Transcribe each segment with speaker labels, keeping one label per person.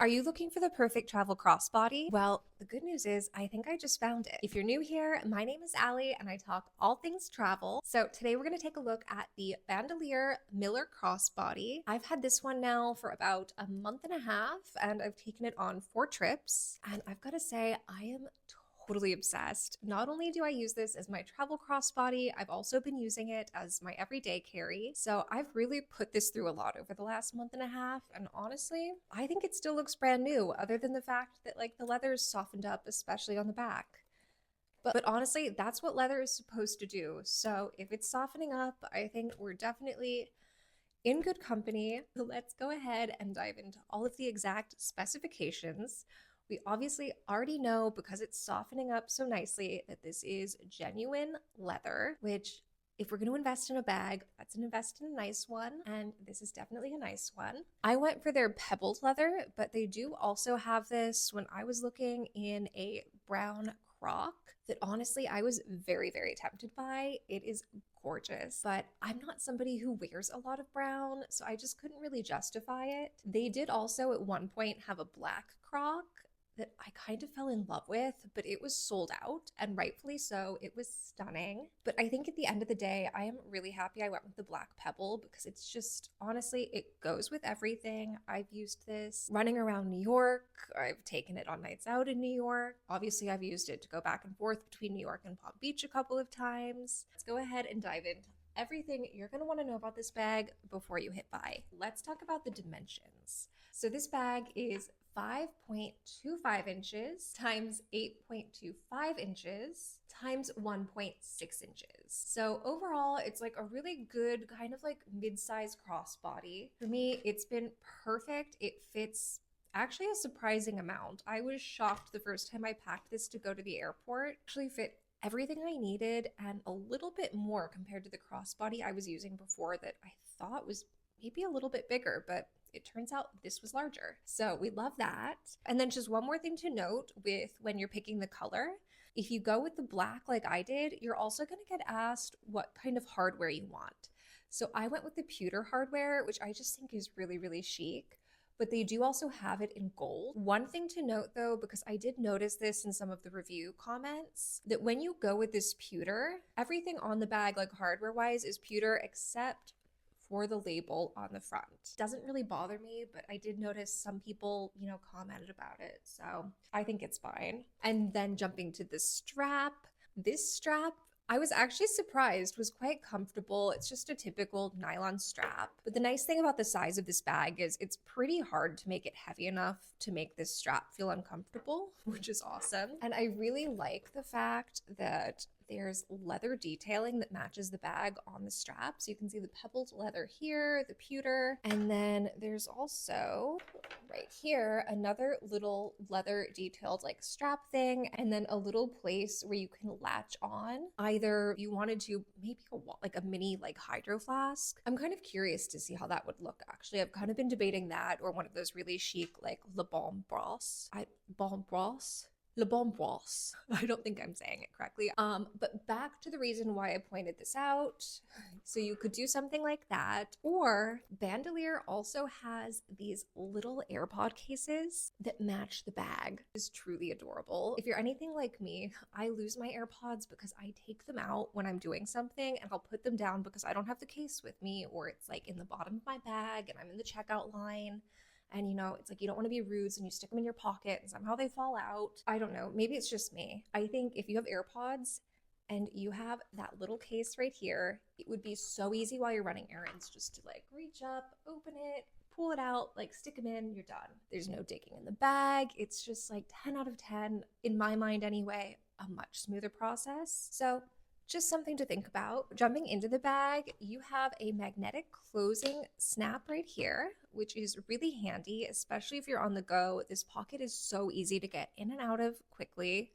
Speaker 1: Are you looking for the perfect travel crossbody? Well, the good news is I think I just found it. If you're new here, my name is Allie and I talk all things travel. So today we're going to take a look at the Bandolier Miller Crossbody. I've had this one now for about a month and a half and I've taken it on 4 trips. And I've got to say, I am totally obsessed. Not only do I use this as my travel crossbody, I've also been using it as my everyday carry. So I've really put this through a lot over the last month and a half. And honestly, I think it still looks brand new, other than the fact that like the leather's softened up, especially on the back. But honestly, that's what leather is supposed to do. So if it's softening up, I think we're definitely in good company. Let's go ahead and dive into all of the exact specifications. We obviously already know, because it's softening up so nicely, that this is genuine leather, which if we're going to invest in a bag, let's invest in a nice one. And this is definitely a nice one. I went for their pebbled leather, but they do also have this when I was looking in a brown croc that honestly I was very, very tempted by. It is gorgeous, but I'm not somebody who wears a lot of brown, so I just couldn't really justify it. They did also at one point have a black croc that I kind of fell in love with, but it was sold out, and rightfully so. It was stunning. But I think at the end of the day, I am really happy I went with the black pebble because it's just, honestly, it goes with everything. I've used this running around New York. I've taken it on nights out in New York. Obviously, I've used it to go back and forth between New York and Palm Beach a couple of times. Let's go ahead and dive into everything you're going to want to know about this bag before you hit buy. Let's talk about the dimensions. So this bag is 5.25 inches times 8.25 inches times 1.6 inches. So overall, it's like a really good kind of like mid-size crossbody. For me, it's been perfect. It fits actually a surprising amount. I was shocked the first time I packed this to go to the airport. It actually fit everything I needed and a little bit more compared to the crossbody I was using before that I thought was maybe a little bit bigger, but it turns out this was larger. So we love that. And then just one more thing to note with when you're picking the color. If you go with the black like I did, you're also going to get asked what kind of hardware you want. So I went with the pewter hardware, which I just think is really, really chic. But they do also have it in gold. One thing to note though, because I did notice this in some of the review comments, that when you go with this pewter, everything on the bag, like hardware wise, is pewter except for the label on the front. Doesn't really bother me, but I did notice some people, commented about it. So I think it's fine. And then jumping to the strap, this strap, I was actually surprised, was quite comfortable. It's just a typical nylon strap. But the nice thing about the size of this bag is it's pretty hard to make it heavy enough to make this strap feel uncomfortable, which is awesome. And I really like the fact that there's leather detailing that matches the bag on the strap. So you can see the pebbled leather here, the pewter, and then there's also right here another little leather detailed like strap thing, and then a little place where you can latch on. Either you wanted to maybe like a mini like hydro flask. I'm kind of curious to see how that would look actually. I've kind of been debating that or one of those really chic like Le Bon Brosse. Le Bon Brosse. I don't think I'm saying it correctly. But back to the reason why I pointed this out. So you could do something like that, or Bandolier also has these little AirPod cases that match the bag. It's truly adorable. If you're anything like me, I lose my AirPods because I take them out when I'm doing something and I'll put them down because I don't have the case with me, or it's like in the bottom of my bag and I'm in the checkout line. And it's like you don't want to be rude and you stick them in your pocket and somehow they fall out. I don't know. Maybe it's just me. I think if you have AirPods and you have that little case right here, it would be so easy while you're running errands just to like reach up, open it, pull it out, like stick them in, you're done. There's no digging in the bag. It's just like 10 out of 10, in my mind anyway, a much smoother process. So just something to think about. Jumping into the bag, you have a magnetic closing snap right here, which is really handy, especially if you're on the go. This pocket is so easy to get in and out of quickly.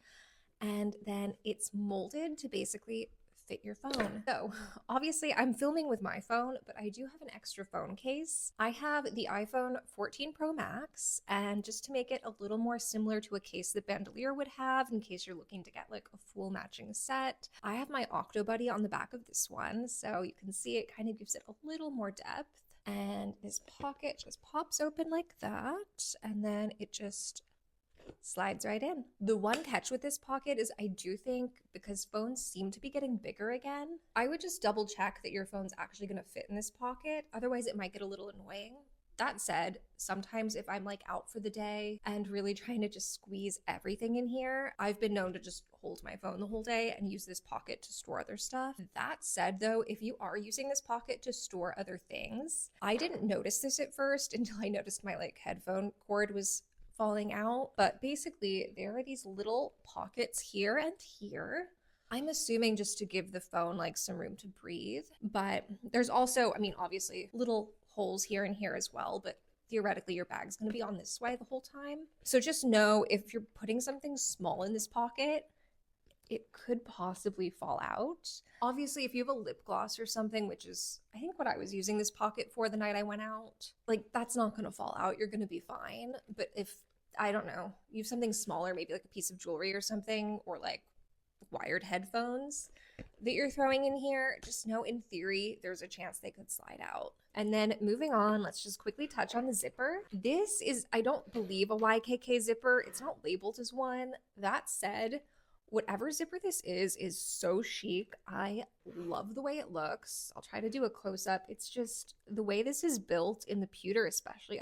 Speaker 1: And then it's molded to basically fit your phone. So obviously I'm filming with my phone, but I do have an extra phone case. I have the iPhone 14 Pro Max, and just to make it a little more similar to a case that Bandolier would have in case you're looking to get like a full matching set, I have my Octobuddy on the back of this one. So you can see it kind of gives it a little more depth. And this pocket just pops open like that, and then it just slides right in. The one catch with this pocket is I do think because phones seem to be getting bigger again, I would just double check that your phone's actually going to fit in this pocket. Otherwise, it might get a little annoying. That said, sometimes if I'm like out for the day and really trying to just squeeze everything in here, I've been known to just hold my phone the whole day and use this pocket to store other stuff. That said though, if you are using this pocket to store other things, I didn't notice this at first until I noticed my like headphone cord was falling out. But basically there are these little pockets here and here. I'm assuming just to give the phone like some room to breathe, but there's also, I mean, obviously little holes here and here as well, but theoretically your bag's going to be on this way the whole time. So just know if you're putting something small in this pocket, it could possibly fall out. Obviously, if you have a lip gloss or something, which is, I think what I was using this pocket for the night I went out, like that's not going to fall out. You're going to be fine. But if, I don't know, you have something smaller, maybe like a piece of jewelry or something, or like wired headphones that you're throwing in here, just know in theory there's a chance they could slide out. And then moving on, let's just quickly touch on the zipper. This is, I don't believe a YKK zipper. It's not labeled as one. That said, whatever zipper this is so chic. I love the way it looks. I'll try to do a close-up. It's just the way this is built in the pewter especially.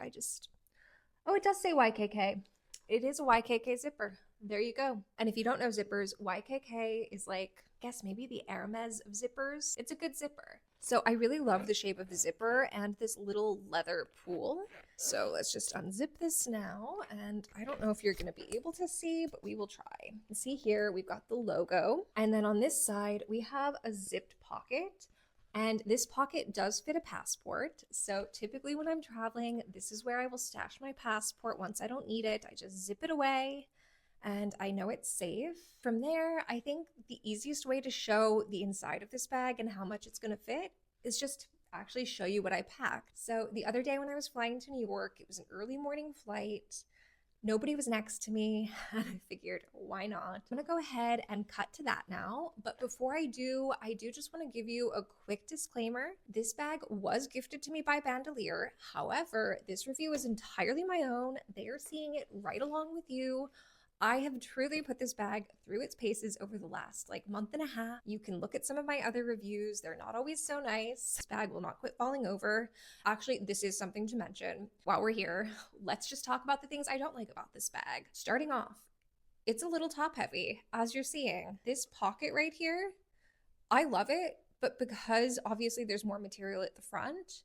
Speaker 1: Oh, it does say YKK. It is a YKK zipper. There you go. And if you don't know zippers, YKK is like, I guess maybe the Hermes of zippers. It's a good zipper. So I really love the shape of the zipper and this little leather pool. So let's just unzip this now. And I don't know if you're going to be able to see, but we will try. See here, we've got the logo. And then on this side, we have a zipped pocket. And this pocket does fit a passport. So typically when I'm traveling, this is where I will stash my passport. Once I don't need it, I just zip it away. And I know it's safe. From there, I think the easiest way to show the inside of this bag and how much it's gonna fit is just actually show you what I packed. So the other day when I was flying to New York, it was an early morning flight. Nobody was next to me, and I figured, why not? I'm gonna go ahead and cut to that now. But before I do just wanna give you a quick disclaimer. This bag was gifted to me by Bandolier. However, this review is entirely my own. They are seeing it right along with you. I have truly put this bag through its paces over the last like month and a half. You can look at some of my other reviews. They're not always so nice. This bag will not quit falling over. Actually, this is something to mention. While we're here, let's just talk about the things I don't like about this bag. Starting off, it's a little top heavy, as you're seeing. This pocket right here, I love it, but because obviously there's more material at the front,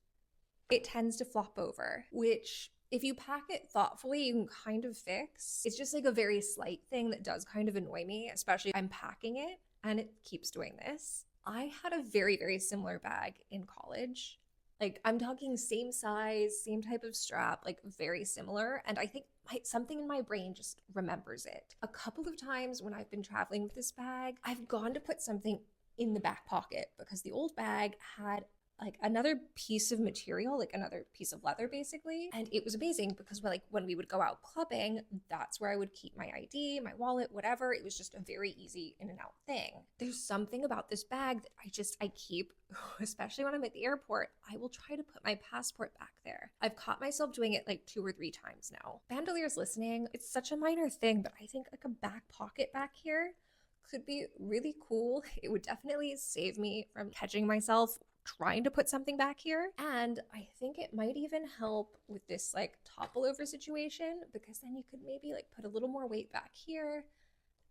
Speaker 1: it tends to flop over, which if you pack it thoughtfully, you can kind of fix. It's just like a very slight thing that does kind of annoy me, especially if I'm packing it and it keeps doing this. I had a very, very similar bag in college. Like I'm talking same size, same type of strap, like very similar. And I think something in my brain just remembers it. A couple of times when I've been traveling with this bag, I've gone to put something in the back pocket because the old bag had like another piece of material, like another piece of leather basically. And it was amazing because when we would go out clubbing, that's where I would keep my ID, my wallet, whatever. It was just a very easy in and out thing. There's something about this bag that I keep, especially when I'm at the airport, I will try to put my passport back there. I've caught myself doing it like 2 or 3 times now. Bandolier's listening. It's such a minor thing, but I think like a back pocket back here could be really cool. It would definitely save me from catching myself trying to put something back here. And I think it might even help with this like topple over situation, because then you could maybe like put a little more weight back here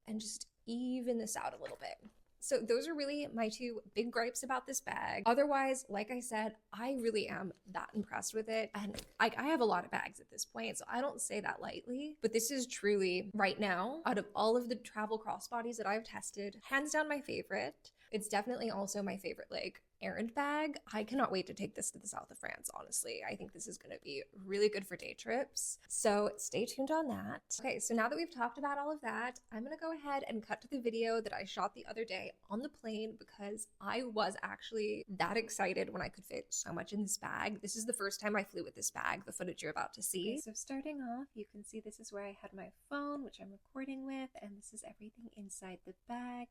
Speaker 1: and just even this out a little bit. So those are really my 2 big gripes about this bag. Otherwise, like I said, I really am that impressed with it. And I have a lot of bags at this point, so I don't say that lightly. But this is truly, right now, out of all of the travel crossbodies that I've tested, hands down my favorite. It's definitely also my favorite like errand bag. I cannot wait to take this to the south of France, honestly. I think this is going to be really good for day trips. So stay tuned on that. Okay, so now that we've talked about all of that, I'm going to go ahead and cut to the video that I shot the other day on the plane because I was actually that excited when I could fit so much in this bag. This is the first time I flew with this bag, the footage you're about to see. Okay, so starting off, you can see this is where I had my phone, which I'm recording with, and this is everything inside the bag.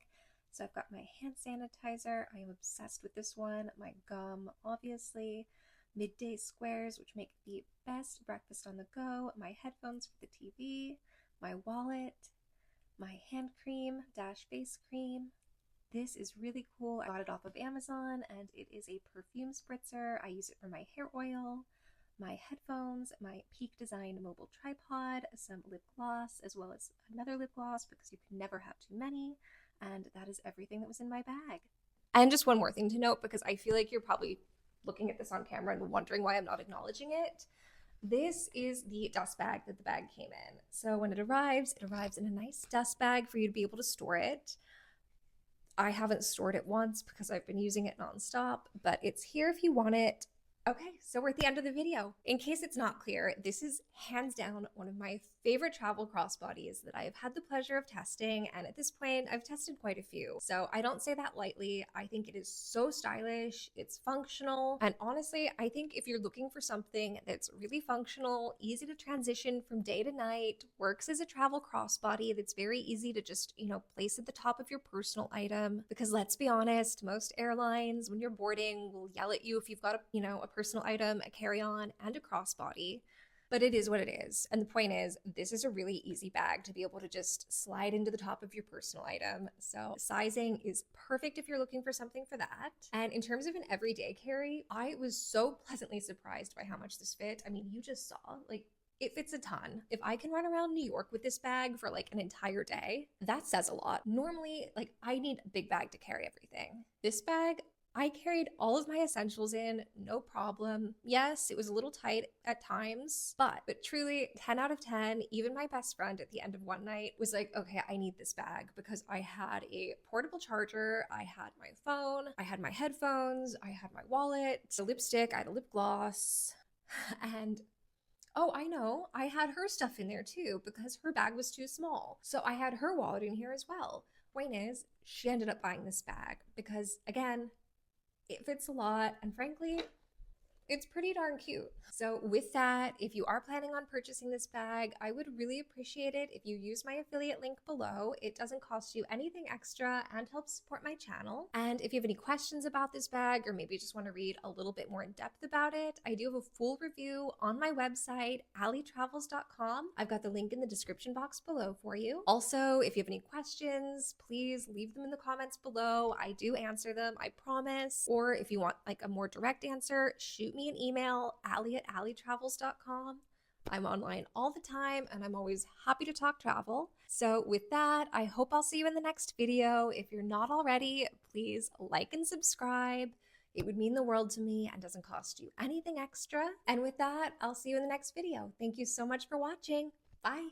Speaker 1: So I've got my hand sanitizer. I am obsessed with this one. My gum, obviously. midday squares, which make the best breakfast on the go, my headphones for the TV, my wallet, my hand cream dash face cream. This is really cool. I got it off of Amazon, and it is a perfume spritzer. I use it for my hair oil, my headphones, my Peak Design mobile tripod, some lip gloss, as well as another lip gloss because you can never have too many. And that is everything that was in my bag. And just one more thing to note, because I feel like you're probably looking at this on camera and wondering why I'm not acknowledging it. This is the dust bag that the bag came in. So when it arrives in a nice dust bag for you to be able to store it. I haven't stored it once because I've been using it nonstop, but it's here if you want it. Okay, so we're at the end of the video. In case it's not clear, this is hands down one of my favorite travel crossbodies that I have had the pleasure of testing, and at this point, I've tested quite a few. So I don't say that lightly. I think it is so stylish, it's functional, and honestly, I think if you're looking for something that's really functional, easy to transition from day to night, works as a travel crossbody that's very easy to just, place at the top of your personal item, because let's be honest, most airlines, when you're boarding, will yell at you if you've got a personal item, a carry-on, and a crossbody. But it is what it is. And the point is, this is a really easy bag to be able to just slide into the top of your personal item. So sizing is perfect if you're looking for something for that. And in terms of an everyday carry, I was so pleasantly surprised by how much this fit. I mean, you just saw, it fits a ton. If I can run around New York with this bag for an entire day, that says a lot. Normally, I need a big bag to carry everything. This bag, I carried all of my essentials in, no problem. Yes, it was a little tight at times, but truly 10 out of 10, even my best friend at the end of one night was like, okay, I need this bag because I had a portable charger, I had my phone, I had my headphones, I had my wallet, a lipstick, I had a lip gloss, and oh, I know, I had her stuff in there too because her bag was too small. So I had her wallet in here as well. Point is, she ended up buying this bag because, again, it fits a lot, and frankly, it's pretty darn cute. So with that, if you are planning on purchasing this bag, I would really appreciate it if you use my affiliate link below. It doesn't cost you anything extra and helps support my channel. And if you have any questions about this bag, or maybe just want to read a little bit more in depth about it, I do have a full review on my website, allitravels.com. I've got the link in the description box below for you. Also, if you have any questions, please leave them in the comments below. I do answer them, I promise. Or if you want a more direct answer, shoot me an email, allie@allitravels.com. I'm online all the time and I'm always happy to talk travel. So with that, I hope I'll see you in the next video. If you're not already, please like and subscribe. It would mean the world to me and doesn't cost you anything extra. And with that, I'll see you in the next video. Thank you so much for watching. Bye.